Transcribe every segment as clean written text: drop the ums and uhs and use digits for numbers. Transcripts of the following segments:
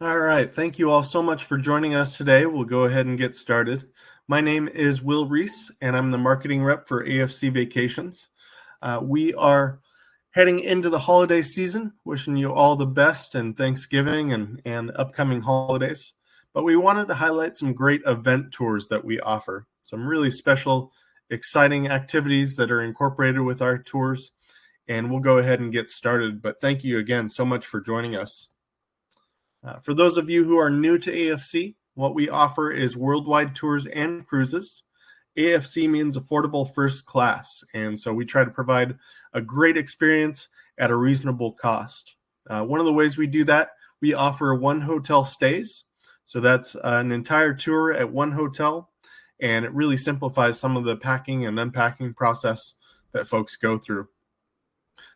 All right. Thank you all so much for joining us today. We'll go ahead and get started. My name is Will Reece, and I'm the marketing rep for AFC Vacations. We are heading into the holiday season, wishing you all the best in Thanksgiving and upcoming holidays. But we wanted to highlight some great event tours that we offer, some really special, exciting activities that are incorporated with our tours. And we'll go ahead and get started. But thank you again so much for joining us. For those of you who are new to AFC, what we offer is worldwide tours and cruises. AFC means affordable first class, and so we try to provide a great experience at a reasonable cost. One of the ways we do that, we offer one hotel stays. So that's an entire tour at one hotel, and it really simplifies some of the packing and unpacking process that folks go through.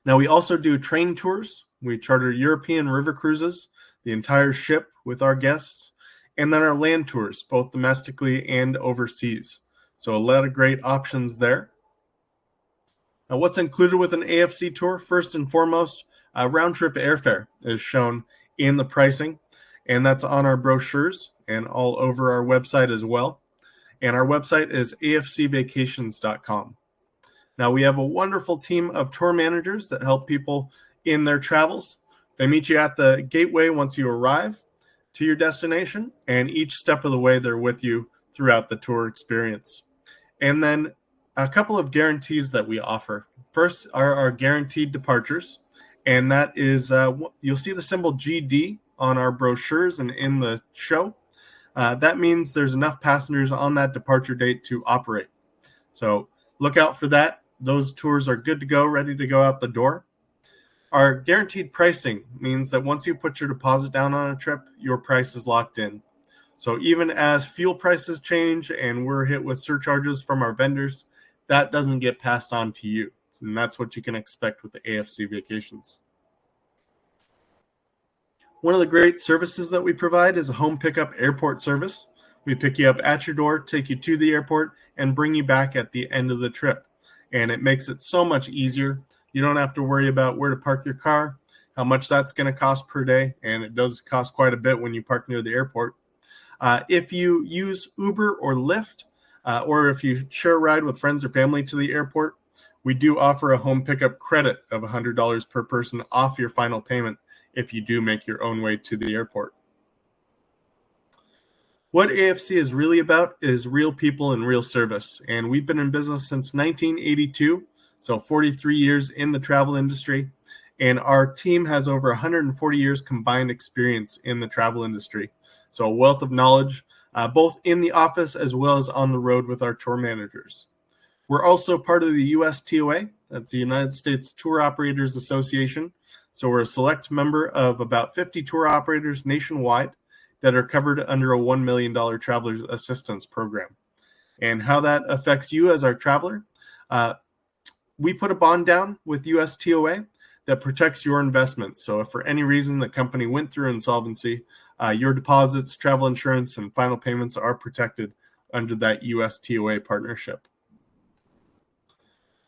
Now, we also do train tours. We charter European river cruises, the entire ship with our guests, and then our land tours, both domestically and overseas. So a lot of great options there. Now, what's included with an AFC tour? First and foremost, round-trip airfare is shown in the pricing, and that's on our brochures and all over our website as well. And our website is afcvacations.com. Now, we have a wonderful team of tour managers that help people in their travels. They meet you at the gateway once you arrive to your destination, and each step of the way they're with you throughout the tour experience. And then a couple of guarantees that we offer. First are our guaranteed departures, and that is, you'll see the symbol GD on our brochures and in the show. That means there's enough passengers on that departure date to operate. So look out for that. Those tours are good to go, ready to go out the door. Our guaranteed pricing means that once you put your deposit down on a trip, your price is locked in. So even as fuel prices change and we're hit with surcharges from our vendors, that doesn't get passed on to you. And that's what you can expect with the AFC Vacations. One of the great services that we provide is a home pickup airport service. We pick you up at your door, take you to the airport, and bring you back at the end of the trip. And it makes it so much easier. You don't have to worry about where to park your car, how much that's going to cost per day, and it does cost quite a bit when you park near the airport. If you use Uber or Lyft, or if you share a ride with friends or family to the airport, we do offer a home pickup credit of $100 per person off your final payment if you do make your own way to the airport. What AFC is really about is real people and real service, and we've been in business since 1982. So 43 years in the travel industry, and our team has over 140 years combined experience in the travel industry. So a wealth of knowledge, both in the office as well as on the road with our tour managers. We're also part of the USTOA, that's the United States Tour Operators Association. So we're a select member of about 50 tour operators nationwide that are covered under a $1 million Traveler's Assistance Program. And how that affects you as our traveler, we put a bond down with USTOA that protects your investment. So if for any reason the company went through insolvency, your deposits, travel insurance, and final payments are protected under that USTOA partnership.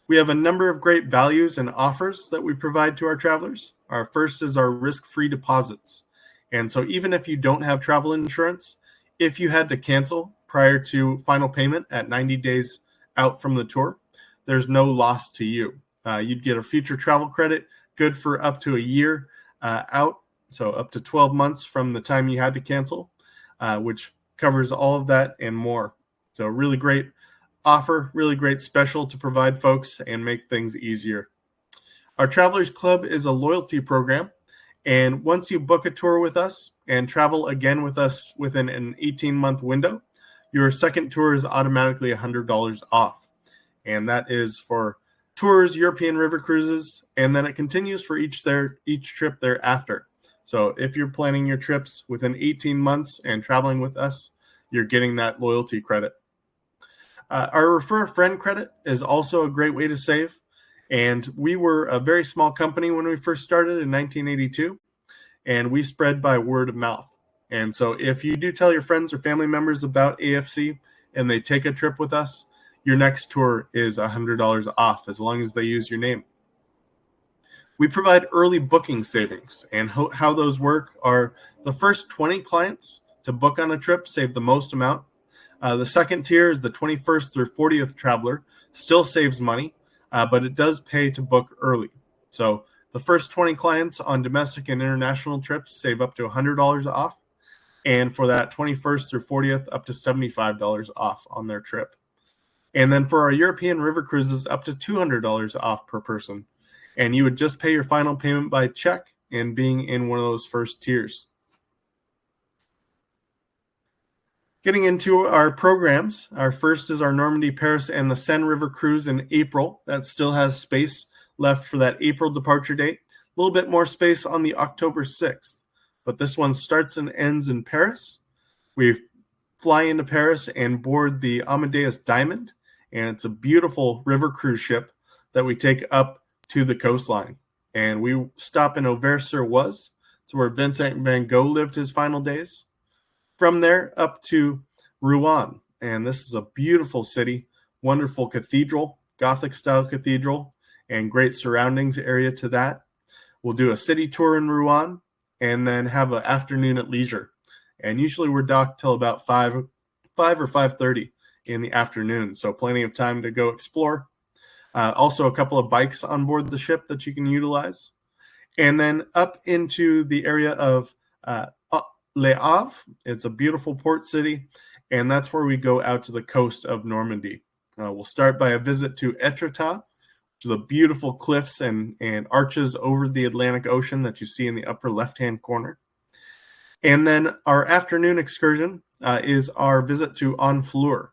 We have a number of great values and offers that we provide to our travelers. Our first is our risk-free deposits. And so even if you don't have travel insurance, if you had to cancel prior to final payment at 90 days out from the tour, there's no loss to you. You'd get a future travel credit, good for up to a year out, so up to 12 months from the time you had to cancel, which covers all of that and more. So really great offer, really great special to provide folks and make things easier. Our Travelers Club is a loyalty program, and once you book a tour with us and travel again with us within an 18-month window, your second tour is automatically $100 off. And that is for tours, European river cruises, and then it continues for each trip thereafter. So if you're planning your trips within 18 months and traveling with us, you're getting that loyalty credit. Our Refer a Friend credit is also a great way to save. And we were a very small company when we first started in 1982, and we spread by word of mouth. And so if you do tell your friends or family members about AFC and they take a trip with us, your next tour is $100 off as long as they use your name. We provide early booking savings, and how those work are the first 20 clients to book on a trip save the most amount. The second tier is the 21st through 40th traveler, still saves money, but it does pay to book early. So the first 20 clients on domestic and international trips save up to $100 off, and for that 21st through 40th, up to $75 off on their trip. And then for our European river cruises, up to $200 off per person. And you would just pay your final payment by check and being in one of those first tiers. Getting into our programs, our first is our Normandy, Paris, and the Seine River cruise in April. That still has space left for that April departure date. A little bit more space on the October 6th. But this one starts and ends in Paris. We fly into Paris and board the Amadeus Diamond. And it's a beautiful river cruise ship that we take up to the coastline. And we stop in Auvers-sur-Oise. It's where Vincent van Gogh lived his final days. From there up to Rouen. And this is a beautiful city, wonderful cathedral, Gothic-style cathedral, and great surroundings area to that. We'll do a city tour in Rouen and then have an afternoon at leisure. And usually we're docked till about 5 or 5:30 in the afternoon. So plenty of time to go explore. Also a couple of bikes on board the ship that you can utilize. And then up into the area of Le Havre. It's a beautiful port city, and that's where we go out to the coast of Normandy. We'll start by a visit to Étretat, which is the beautiful cliffs and arches over the Atlantic Ocean that you see in the upper left-hand corner. And then our afternoon excursion is our visit to Honfleur.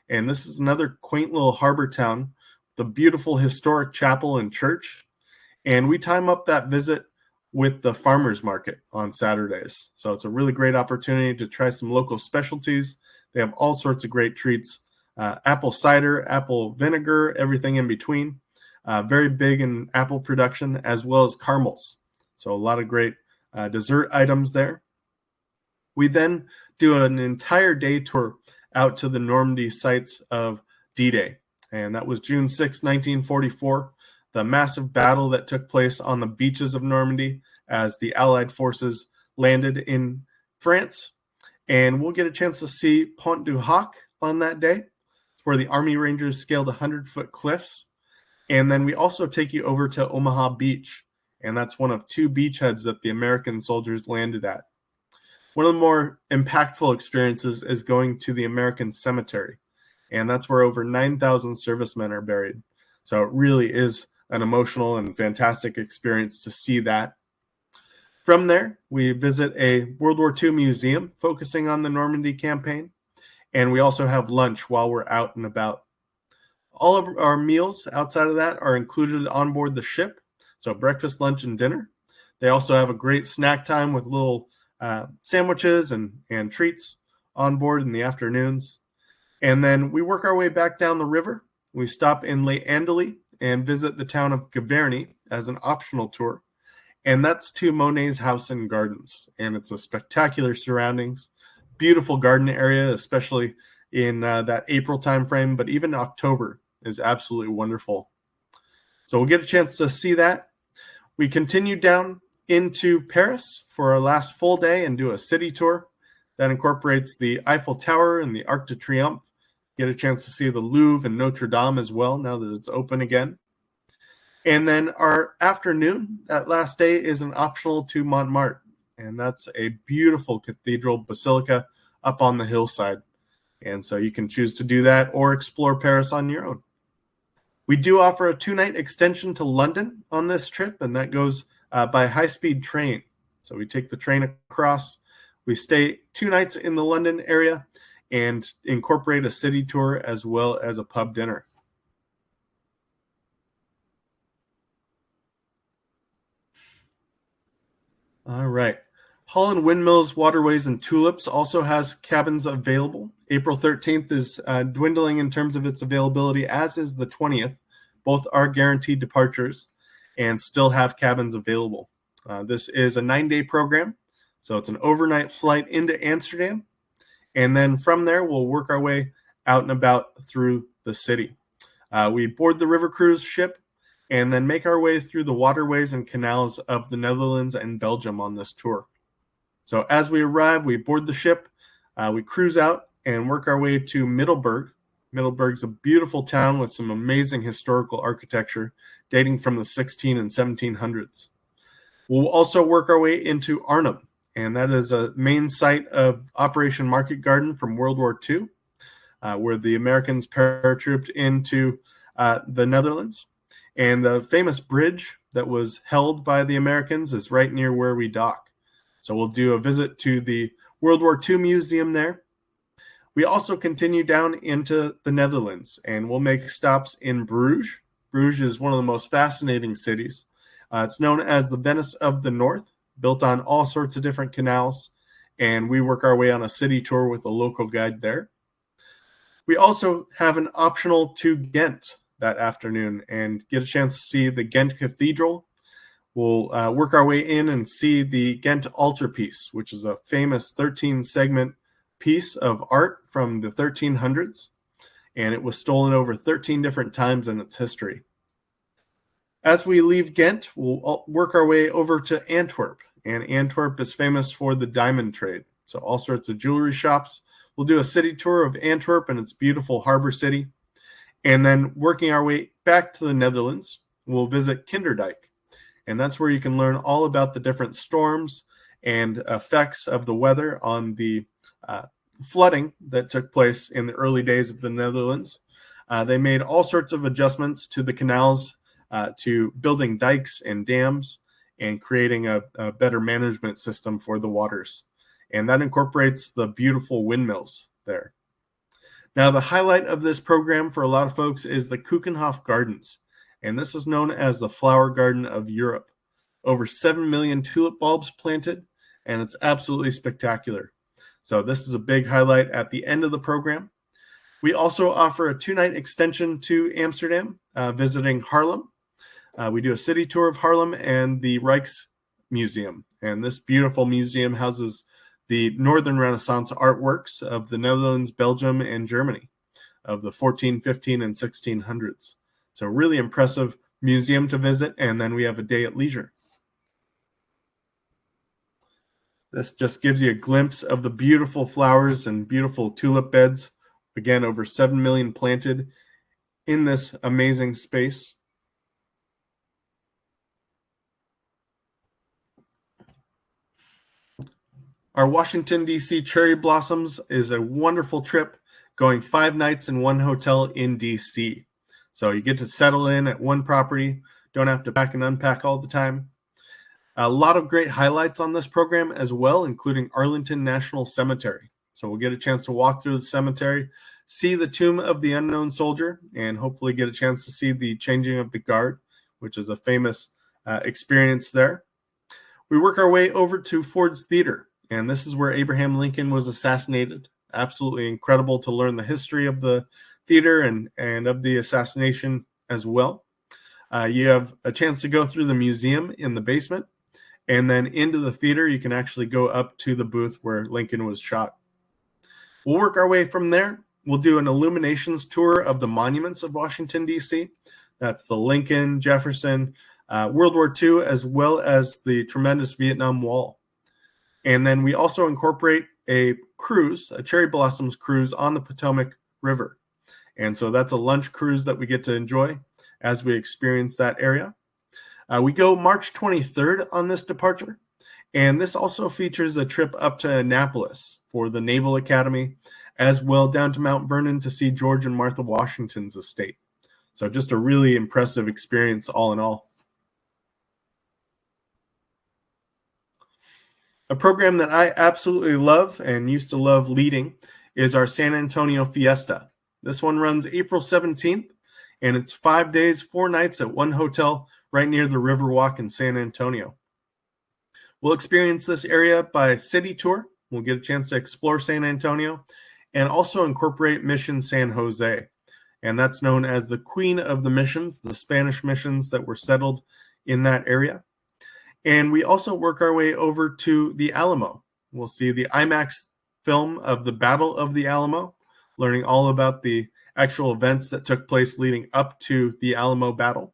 And this is another quaint little harbor town, the beautiful historic chapel and church. And we time up that visit with the farmers market on Saturdays. So it's a really great opportunity to try some local specialties. They have all sorts of great treats, apple cider, apple vinegar, everything in between. Very big in apple production, as well as caramels. So a lot of great dessert items there. We then do an entire day tour out to the Normandy sites of D-Day. And that was June 6, 1944. The massive battle that took place on the beaches of Normandy as the Allied forces landed in France. And we'll get a chance to see Pont du Hoc on that day, where the Army Rangers scaled 100-foot cliffs. And then we also take you over to Omaha Beach. And that's one of two beachheads that the American soldiers landed at. One of the more impactful experiences is going to the American Cemetery. And that's where over 9,000 servicemen are buried. So it really is an emotional and fantastic experience to see that. From there, we visit a World War II museum focusing on the Normandy campaign, and we also have lunch while we're out and about. All of our meals outside of that are included on board the ship, so breakfast, lunch, and dinner. They also have a great snack time with little sandwiches and treats on board in the afternoons. And then we work our way back down the river. We stop in Les Andelys and visit the town of Giverny as an optional tour. And that's to Monet's House and Gardens. And it's a spectacular surroundings, beautiful garden area, especially in that April timeframe, but even October is absolutely wonderful. So we'll get a chance to see that. We continue down into Paris for our last full day and do a city tour that incorporates the Eiffel Tower and the Arc de Triomphe. Get a chance to see the Louvre and Notre Dame as well now that it's open again. And then our afternoon, that last day, is an optional to Montmartre. And that's a beautiful cathedral basilica up on the hillside. And so you can choose to do that or explore Paris on your own. We do offer a 2-night extension to London on this trip, and that goes by high-speed train. So we take the train across. We stay 2 nights in the London area and incorporate a city tour as well as a pub dinner. All right. Holland Windmills, Waterways, and Tulips also has cabins available. April 13th is dwindling in terms of its availability, as is the 20th. Both are guaranteed departures and still have cabins available. This is a 9-day program, so it's an overnight flight into Amsterdam. And then from there, we'll work our way out and about through the city. We board the river cruise ship, and then make our way through the waterways and canals of the Netherlands and Belgium on this tour. So as we arrive, we board the ship, we cruise out and work our way to Middelburg. Middelburg's a beautiful town with some amazing historical architecture dating from the 16 and 1700s. We'll also work our way into Arnhem, and that is a main site of Operation Market Garden from World War II, where the Americans paratrooped into the Netherlands. And the famous bridge that was held by the Americans is right near where we dock. So we'll do a visit to the World War II museum there. We also continue down into the Netherlands, and we'll make stops in Bruges. Bruges is one of the most fascinating cities. It's known as the Venice of the North, built on all sorts of different canals, and we work our way on a city tour with a local guide there. We also have an optional to Ghent that afternoon and get a chance to see the Ghent Cathedral. We'll work our way in and see the Ghent altarpiece, which is a famous 13-segment piece of art from the 1300s, and it was stolen over 13 different times in its history. As we leave Ghent, we'll work our way over to Antwerp, and Antwerp is famous for the diamond trade, so all sorts of jewelry shops. We'll do a city tour of Antwerp and its beautiful harbor city, and then working our way back to the Netherlands, we'll visit Kinderdijk, and that's where you can learn all about the different storms and effects of the weather on the flooding that took place in the early days of the Netherlands. They made all sorts of adjustments to the canals, to building dikes and dams and creating a better management system for the waters. And that incorporates the beautiful windmills there. Now, the highlight of this program for a lot of folks is the Keukenhof Gardens. And this is known as the flower garden of Europe. Over 7 million tulip bulbs planted, and it's absolutely spectacular. So this is a big highlight at the end of the program. We also offer a 2-night extension to Amsterdam, visiting Haarlem. We do a city tour of Haarlem and the Rijksmuseum. And this beautiful museum houses the Northern Renaissance artworks of the Netherlands, Belgium, and Germany of the 14, 15, and 1600s. So really impressive museum to visit, and then we have a day at leisure. This just gives you a glimpse of the beautiful flowers and beautiful tulip beds. Again, over 7 million planted in this amazing space. Our Washington, D.C. Cherry Blossoms is a wonderful trip, going 5 nights in one hotel in D.C. So you get to settle in at one property, don't have to pack and unpack all the time. A lot of great highlights on this program as well, including Arlington National Cemetery. So we'll get a chance to walk through the cemetery, see the tomb of the unknown soldier, and hopefully get a chance to see the changing of the guard, which is a famous experience there. We work our way over to Ford's Theater, and this is where Abraham Lincoln was assassinated. Absolutely incredible to learn the history of the theater and of the assassination as well. You have a chance to go through the museum in the basement, and then into the theater, you can actually go up to the booth where Lincoln was shot. We'll work our way from there. We'll do an illuminations tour of the monuments of Washington, D.C. That's the Lincoln, Jefferson, World War II, as well as the tremendous Vietnam Wall. And then we also incorporate a cruise, a Cherry Blossoms cruise on the Potomac River. And so that's a lunch cruise that we get to enjoy as we experience that area. We go March 23rd on this departure, and this also features a trip up to Annapolis for the Naval Academy, as well down to Mount Vernon to see George and Martha Washington's estate. So just a really impressive experience all in all. A program that I absolutely love and used to love leading is our San Antonio Fiesta. This one runs April 17th, and it's 5 days, 4 nights at one hotel right near the Riverwalk in San Antonio. We'll experience this area by city tour. We'll get a chance to explore San Antonio and also incorporate Mission San Jose. And that's known as the Queen of the Missions, the Spanish missions that were settled in that area. And we also work our way over to the Alamo. We'll see the IMAX film of the Battle of the Alamo, learning all about the actual events that took place leading up to the Alamo battle.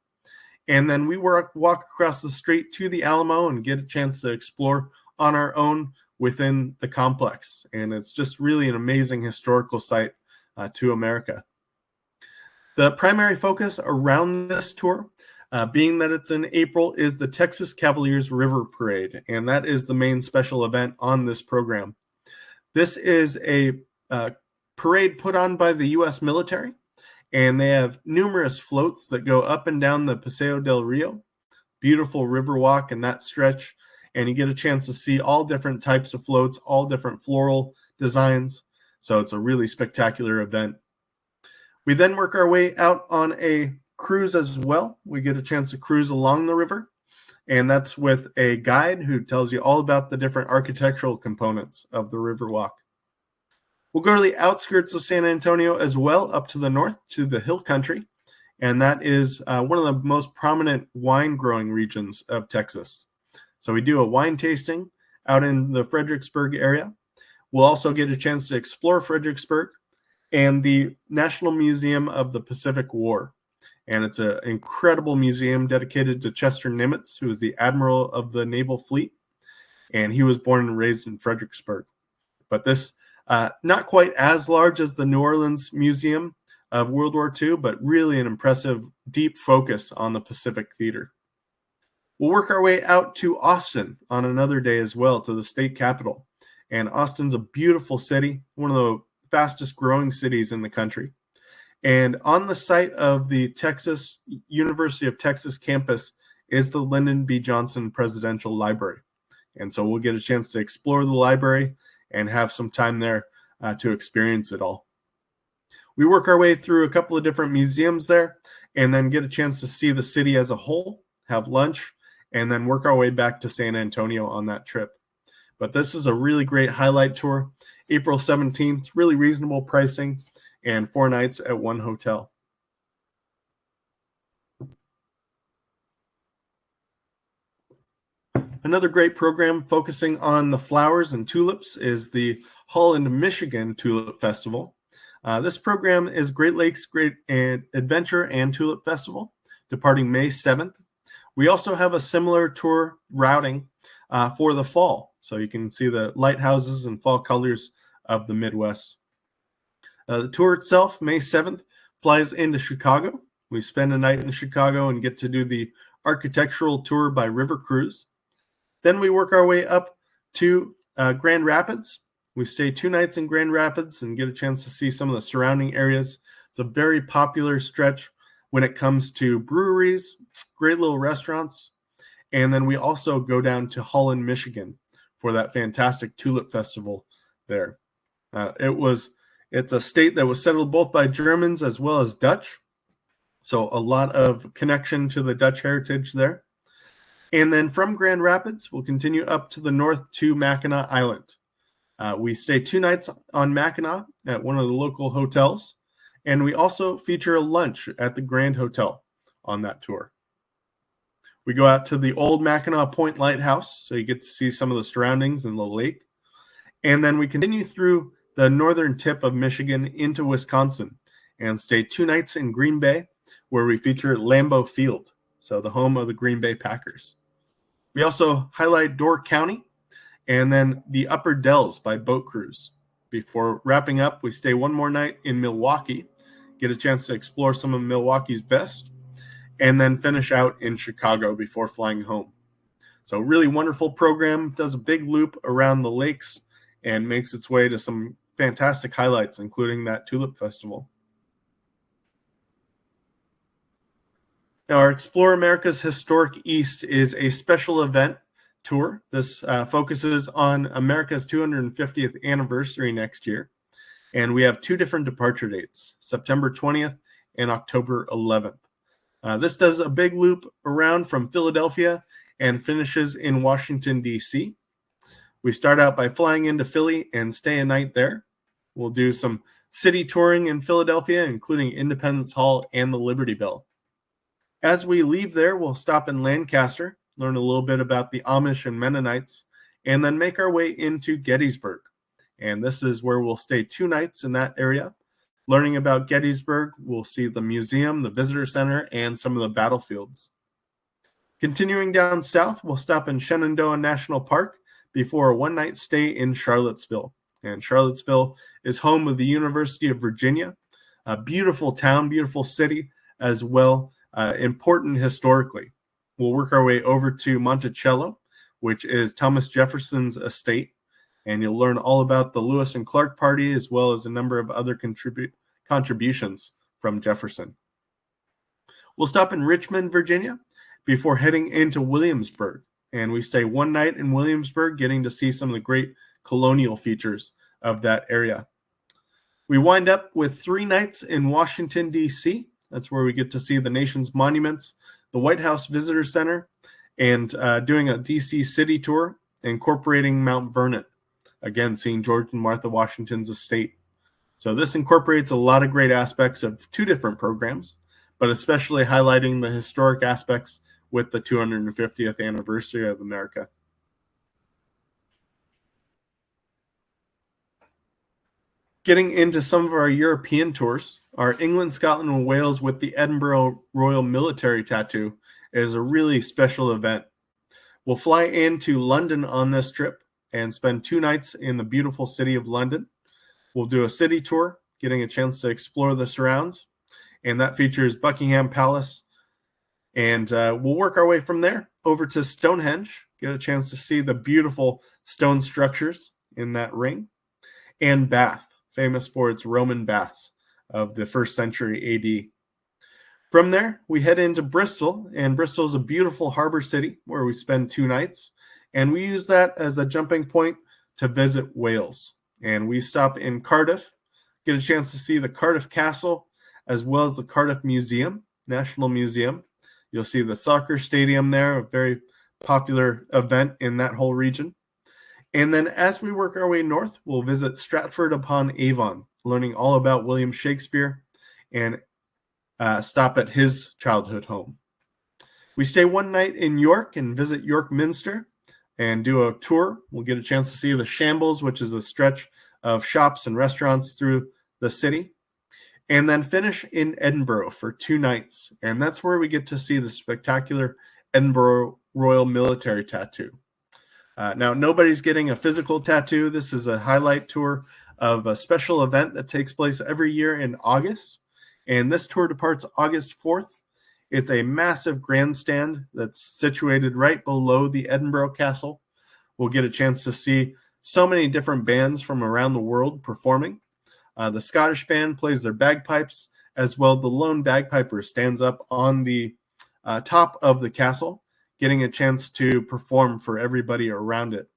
And then we walk across the street to the Alamo and get a chance to explore on our own within the complex. And it's just really an amazing historical site to America. The primary focus around this tour, being that it's in April, is the Texas Cavaliers River Parade. And that is the main special event on this program. This is a parade put on by the U.S. military. And they have numerous floats that go up and down the Paseo del Rio, beautiful river walk in that stretch. And you get a chance to see all different types of floats, all different floral designs. So it's a really spectacular event. We then work our way out on a cruise as well. We get a chance to cruise along the river. And that's with a guide who tells you all about the different architectural components of the river walk. We'll go to the outskirts of San Antonio as well, up to the north to the Hill Country. And that is one of the most prominent wine growing regions of Texas. So we do a wine tasting out in the Fredericksburg area. We'll also get a chance to explore Fredericksburg and the National Museum of the Pacific War. And it's an incredible museum dedicated to Chester Nimitz, who was the admiral of the naval fleet. And he was born and raised in Fredericksburg. But this not quite as large as the New Orleans Museum of World War II, but really an impressive, deep focus on the Pacific theater. We'll work our way out to Austin on another day as well, to the state capital. And Austin's a beautiful city, one of the fastest growing cities in the country. And on the site of the University of Texas campus is the Lyndon B. Johnson Presidential Library. And so we'll get a chance to explore the library and have some time there to experience it all. We work our way through a couple of different museums there and then get a chance to see the city as a whole, have lunch, and then work our way back to San Antonio on that trip. But this is a really great highlight tour. April 17th, really reasonable pricing, and 4 nights at one hotel. Another great program focusing on the flowers and tulips is the Holland, Michigan Tulip Festival. This program is Great Lakes Great Adventure and Tulip Festival, departing May 7th. We also have a similar tour routing for the fall, so you can see the lighthouses and fall colors of the Midwest. The tour itself, May 7th, flies into Chicago. We spend a night in Chicago and get to do the architectural tour by river cruise. Then we work our way up to Grand Rapids. We stay 2 nights in Grand Rapids and get a chance to see some of the surrounding areas. It's a very popular stretch when it comes to breweries, great little restaurants. And then we also go down to Holland, Michigan for that fantastic tulip festival there. It's a state that was settled both by Germans as well as Dutch. So a lot of connection to the Dutch heritage there. And then from Grand Rapids, we'll continue up to the north to Mackinac Island. We stay 2 nights on Mackinac at one of the local hotels. And we also feature a lunch at the Grand Hotel on that tour. We go out to the old Mackinac Point Lighthouse, so you get to see some of the surroundings and the lake. And then we continue through the northern tip of Michigan into Wisconsin and stay 2 nights in Green Bay, where we feature Lambeau Field, so the home of the Green Bay Packers. We also highlight Door County and then the Upper Dells by boat cruise. Before wrapping up, we stay 1 more night in Milwaukee, get a chance to explore some of Milwaukee's best, and then finish out in Chicago before flying home. So really wonderful program, does a big loop around the lakes and makes its way to some fantastic highlights, including that Tulip Festival. Now, our Explore America's Historic East is a special event tour. This focuses on America's 250th anniversary next year. And we have 2 different departure dates, September 20th and October 11th. This does a big loop around from Philadelphia and finishes in Washington, D.C. We start out by flying into Philly and stay a night there. We'll do some city touring in Philadelphia, including Independence Hall and the Liberty Bell. As we leave there, we'll stop in Lancaster, learn a little bit about the Amish and Mennonites, and then make our way into Gettysburg. And this is where we'll stay 2 nights in that area. Learning about Gettysburg, we'll see the museum, the visitor center, and some of the battlefields. Continuing down south, we'll stop in Shenandoah National Park before a one-night stay in Charlottesville. And Charlottesville is home of the University of Virginia, a beautiful town, beautiful city, as well, important historically. We'll work our way over to Monticello, which is Thomas Jefferson's estate, and you'll learn all about the Lewis and Clark Party, as well as a number of other contributions from Jefferson. We'll stop in Richmond, Virginia, before heading into Williamsburg, and we stay one night in Williamsburg, getting to see some of the great colonial features of that area. We wind up with 3 nights in Washington, D.C. That's where we get to see the nation's monuments, the White House Visitor Center, and doing a D.C. city tour, incorporating Mount Vernon. Again, seeing George and Martha Washington's estate. So this incorporates a lot of great aspects of 2 different programs, but especially highlighting the historic aspects with the 250th anniversary of America. Getting into some of our European tours, our England, Scotland, and Wales with the Edinburgh Royal Military Tattoo is a really special event. We'll fly into London on this trip and spend 2 nights in the beautiful city of London. We'll do a city tour, getting a chance to explore the surrounds, and that features Buckingham Palace. And we'll work our way from there over to Stonehenge, get a chance to see the beautiful stone structures in that ring, and Bath, famous for its Roman baths of the 1st century AD. From there, we head into Bristol, and Bristol is a beautiful harbor city where we spend 2 nights, and we use that as a jumping point to visit Wales. And we stop in Cardiff, get a chance to see the Cardiff Castle, as well as the Cardiff Museum, National Museum. You'll see the soccer stadium there, a very popular event in that whole region. And then as we work our way north, we'll visit Stratford-upon-Avon, learning all about William Shakespeare, and stop at his childhood home. We stay one night in York and visit York Minster and do a tour. We'll get a chance to see the Shambles, which is a stretch of shops and restaurants through the city. And then finish in Edinburgh for 2 nights. And that's where we get to see the spectacular Edinburgh Royal Military Tattoo. Now, nobody's getting a physical tattoo. This is a highlight tour of a special event that takes place every year in August. And this tour departs August 4th. It's a massive grandstand that's situated right below the Edinburgh Castle. We'll get a chance to see so many different bands from around the world performing. The Scottish band plays their bagpipes, as well the lone bagpiper stands up on the top of the castle, getting a chance to perform for everybody around it.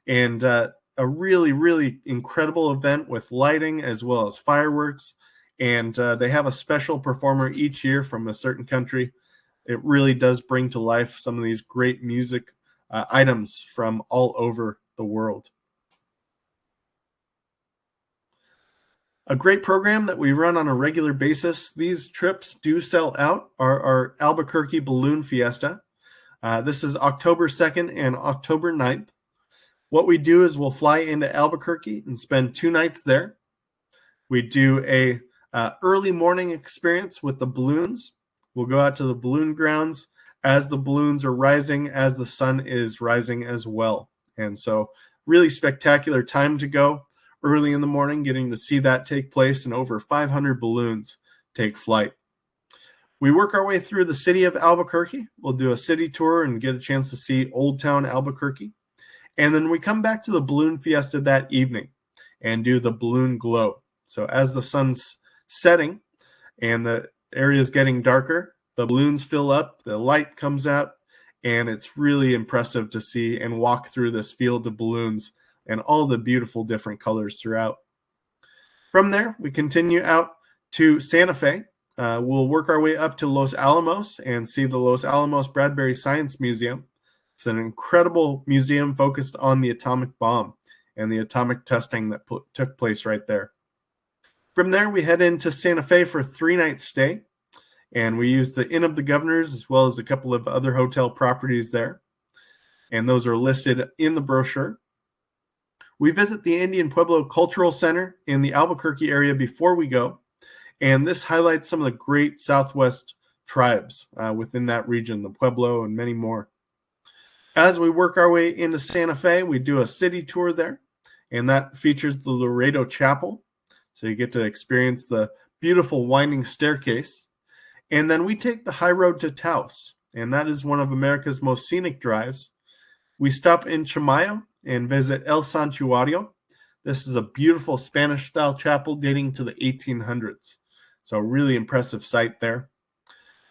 And a really, really incredible event with lighting as well as fireworks. And they have a special performer each year from a certain country. It really does bring to life some of these great music items from all over the world. A great program that we run on a regular basis, these trips do sell out, are our Albuquerque Balloon Fiesta. This is October 2nd and October 9th. What we do is we'll fly into Albuquerque and spend 2 nights there. We do a early morning experience with the balloons. We'll go out to the balloon grounds as the balloons are rising, as the sun is rising as well. And so really spectacular time to go. Early in the morning, getting to see that take place, and over 500 balloons take flight. We work our way through the city of Albuquerque. We'll do a city tour and get a chance to see Old Town Albuquerque. And then we come back to the Balloon Fiesta that evening and do the balloon glow. So as the sun's setting and the area is getting darker, the balloons fill up, the light comes out, and it's really impressive to see and walk through this field of balloons and all the beautiful different colors throughout. From there, we continue out to Santa Fe. We'll work our way up to Los Alamos and see the Los Alamos Bradbury Science Museum. It's an incredible museum focused on the atomic bomb and the atomic testing that took place right there. From there, we head into Santa Fe for a 3-night stay, and we use the Inn of the Governors as well as a couple of other hotel properties there, and those are listed in the brochure. We visit the Indian Pueblo Cultural Center in the Albuquerque area before we go, and this highlights some of the great Southwest tribes within that region, the Pueblo and many more. As we work our way into Santa Fe, we do a city tour there, and that features the Laredo Chapel. So you get to experience the beautiful winding staircase. And then we take the high road to Taos, and that is one of America's most scenic drives. We stop in Chamayo and visit El Santuario. This is a beautiful Spanish-style chapel dating to the 1800s. So a really impressive site there.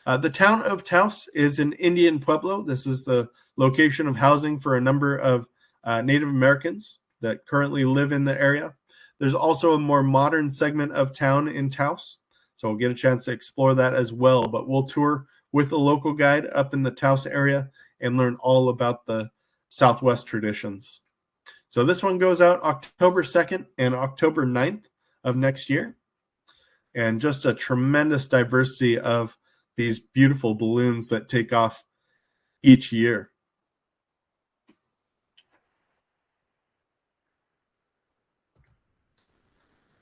The town of Taos is an Indian pueblo. This is the location of housing for a number of Native Americans that currently live in the area. There's also a more modern segment of town in Taos, so we'll get a chance to explore that as well. But we'll tour with a local guide up in the Taos area and learn all about the Southwest traditions. So this one goes out October 2nd and October 9th of next year. And just a tremendous diversity of these beautiful balloons that take off each year.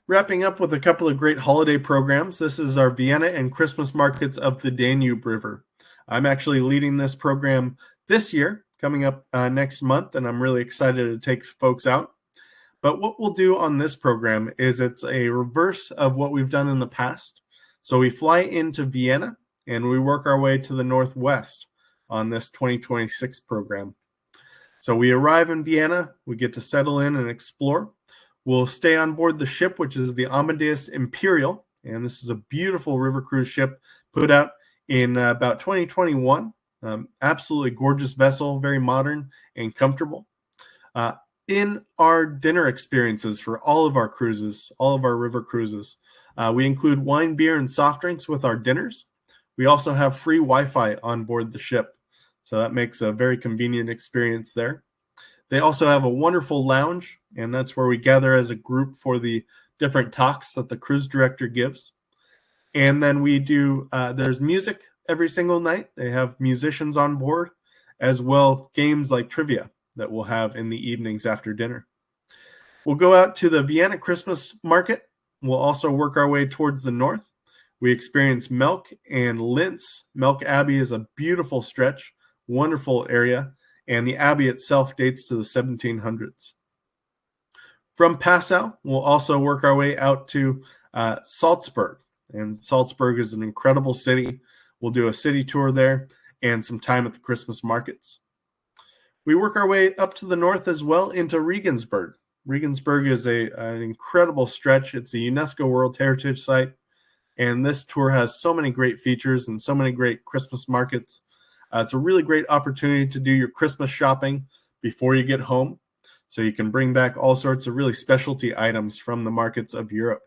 Wrapping up with a couple of great holiday programs. This is our Vienna and Christmas markets of the Danube River. I'm actually leading this program this year, coming up next month, and I'm really excited to take folks out. But what we'll do on this program is it's a reverse of what we've done in the past. So we fly into Vienna, and we work our way to the northwest on this 2026 program. So we arrive in Vienna, we get to settle in and explore. We'll stay on board the ship, which is the Amadeus Imperial, and this is a beautiful river cruise ship put out in about 2021. Absolutely gorgeous vessel, very modern and comfortable. In our dinner experiences for all of our cruises, all of our river cruises, we include wine, beer, and soft drinks with our dinners. We also have free Wi-Fi on board the ship, so that makes a very convenient experience there. They also have a wonderful lounge, and that's where we gather as a group for the different talks that the cruise director gives. And then we do, there's music every single night. They have musicians on board, as well games like trivia that we'll have in the evenings after dinner. We'll go out to the Vienna Christmas market. We'll also work our way towards the north. We experience Melk and Linz. Melk Abbey is a beautiful stretch, wonderful area, and the abbey itself dates to the 1700s. From Passau, we'll also work our way out to Salzburg, and Salzburg is an incredible city. We'll do a city tour there and some time at the Christmas markets. We work our way up to the north as well into Regensburg. Regensburg is an incredible stretch. It's a UNESCO World Heritage Site, and this tour has so many great features and so many great Christmas markets. It's a really great opportunity to do your Christmas shopping before you get home, so you can bring back all sorts of really specialty items from the markets of Europe.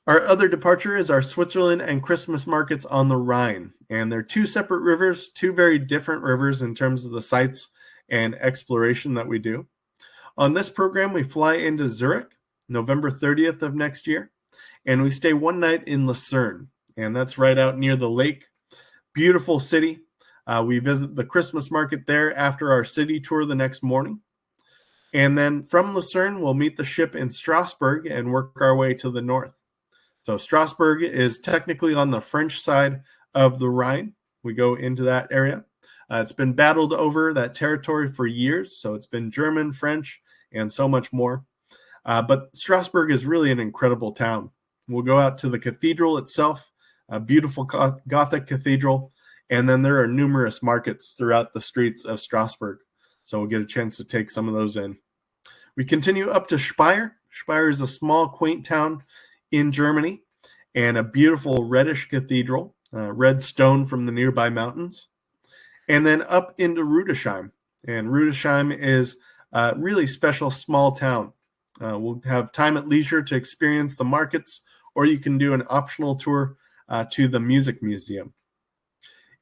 Our other departure is our Switzerland and Christmas markets on the Rhine, and they're two separate rivers, two very different rivers in terms of the sites and exploration that we do. On this program, we fly into Zurich, November 30th of next year, and we stay one night in Lucerne, and that's right out near the lake. Beautiful city. We visit the Christmas market there after our city tour the next morning. And then from Lucerne, we'll meet the ship in Strasbourg and work our way to the north. So Strasbourg is technically on the French side of the Rhine. We go into that area. It's been battled over that territory for years, so it's been German, French, and so much more. But Strasbourg is really an incredible town. We'll go out to the cathedral itself, a beautiful Gothic cathedral, and then there are numerous markets throughout the streets of Strasbourg, so we'll get a chance to take some of those in. We continue up to Speyer. Speyer is a small, quaint town in Germany, and a beautiful reddish cathedral, red stone from the nearby mountains. And then up into Rudesheim, and Rudesheim is a really special small town. We'll have time at leisure to experience the markets, or you can do an optional tour to the Music Museum.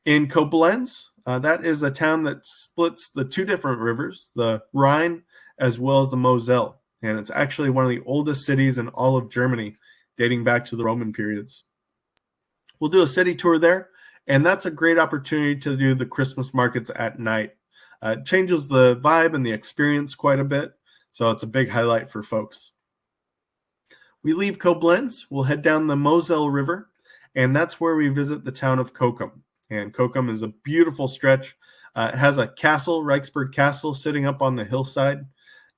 In Koblenz, that is a town that splits the two different rivers, the Rhine as well as the Moselle, and it's actually one of the oldest cities in all of Germany, dating back to the Roman periods. We'll do a city tour there, and that's a great opportunity to do the Christmas markets at night. It changes the vibe and the experience quite a bit, so it's a big highlight for folks. We leave Koblenz, we'll head down the Moselle River, and that's where we visit the town of Kokum. And Kokum is a beautiful stretch. It has a castle, Reichsburg Castle, sitting up on the hillside,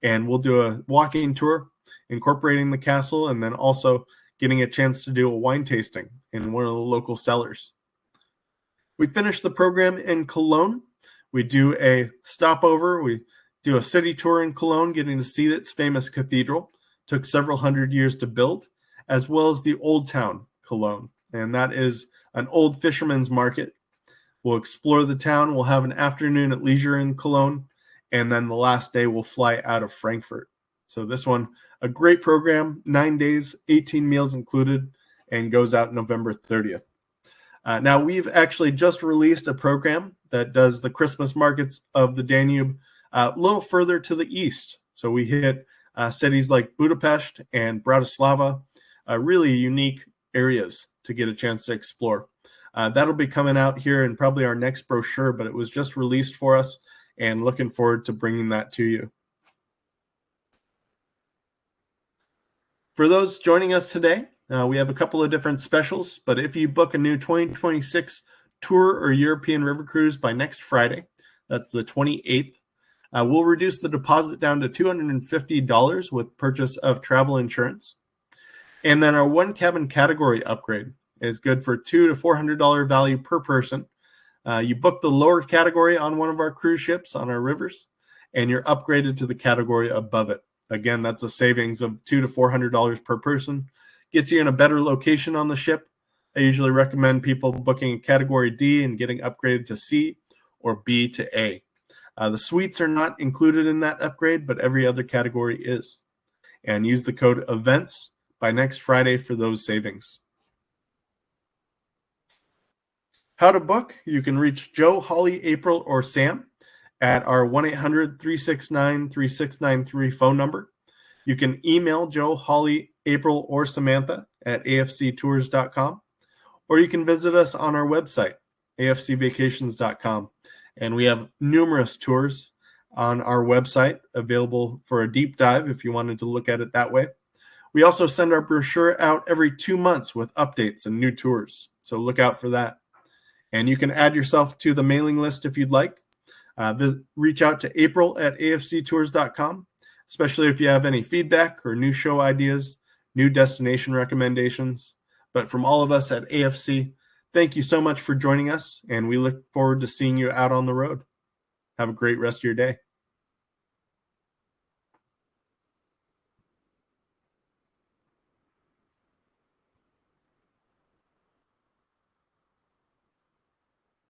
and we'll do a walking tour incorporating the castle, and then also getting a chance to do a wine tasting in one of the local cellars. We finish the program in Cologne. We do a stopover. We do a city tour in Cologne, getting to see its famous cathedral. Took several hundred years to build, as well as the Old Town, Cologne. And that is an old fisherman's market. We'll explore the town. We'll have an afternoon at leisure in Cologne. And then the last day we'll fly out of Frankfurt. So this one, a great program, 9 days, 18 meals included, and goes out November 30th. Now, we've actually just released a program that does the Christmas markets of the Danube a little further to the east. So we hit cities like Budapest and Bratislava, really unique areas to get a chance to explore. That'll be coming out here in probably our next brochure, but it was just released for us, and looking forward to bringing that to you. For those joining us today, we have a couple of different specials, but if you book a new 2026 tour or European river cruise by next Friday, that's the 28th, we'll reduce the deposit down to $250 with purchase of travel insurance. And then our one cabin category upgrade is good for $200 to $400 value per person. You book the lower category on one of our cruise ships on our rivers, and you're upgraded to the category above it. Again, that's a savings of $200 to $400 per person. Gets you in a better location on the ship. I usually recommend people booking a category D and getting upgraded to C or B to A. The suites are not included in that upgrade, but every other category is. And use the code EVENTS by next Friday for those savings. How to book? You can reach Joe, Holly, April, or Sam at our 1-800-369-3693 phone number. You can email Joe, Holly, April, or Samantha at afctours.com, or you can visit us on our website, afcvacations.com. And we have numerous tours on our website available for a deep dive if you wanted to look at it that way. We also send our brochure out every 2 months with updates and new tours, so look out for that. And you can add yourself to the mailing list if you'd like. Reach out to April at afctours.com, especially if you have any feedback or new show ideas, new destination recommendations. But from all of us at AFC, thank you so much for joining us, and we look forward to seeing you out on the road. Have a great rest of your day.